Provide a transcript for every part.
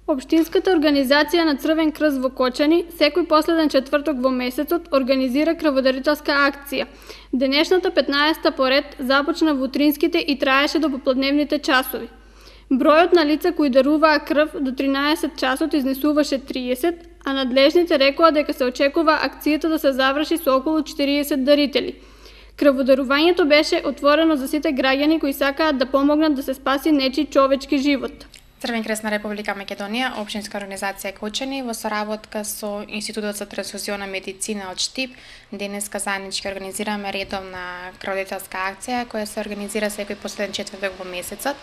Општинската организација на Црвен крст во Кочани секој последен четврток во месецот организира крводарителска акција. Денешната 15-та поред започна во утринските и траеше до попладневните часови. Бројот на лица кои даруваа крв до 13 часот изнесуваше 30, а надлежните рекоа дека се очекува акцијата да се заврши со околу 40 дарители. Крводарувањето беше отворено за сите граѓани кои сакаат да помогнат да се спаси нечи човечки живот. Црвен крест на Република Македонија, општинска организација Кочани, во соработка со Институтот за трансфузионна медицина од Штип, денеска заеднички организираме редовна крводарителска акција која се организира секој последен четврток во месецот.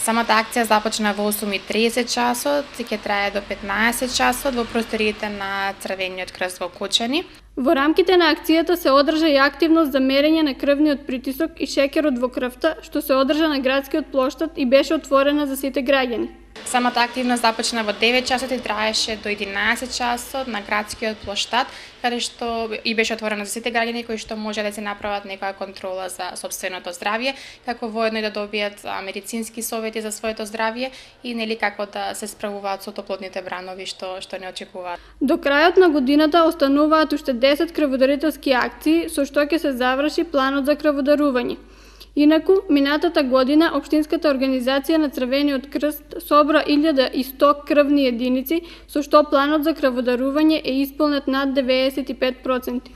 Самата акција започна во 8:30 часот и ќе трае до 15 часот во просториите на Црвениот крст во Кочани. Во рамките на акцијата се одржа и активност за мерење на крвниот притисок и шеќерот во крвта, што се одржа на градскиот плоштад и беше отворена за сите граѓани. Самата активност започна во 9 часот и траеше до 11 часот на градскиот плоштад, каде што и беше отворена за сите граѓани кои што може да се направат некоја контрола за сопственото здравје, како воедно и да добијат медицински совети за своето здравје и нели како да се справуваат со топлотните бранови што не очекуваат. До крајот на годината остануваат уште 10 крводарителски акции со што ќе се заврши планот за крводарување. Инаку, минатата година Општинската организација на Црвениот крст собра 1100 крвни единици, со што планот за крводарување е исполнет над 95%.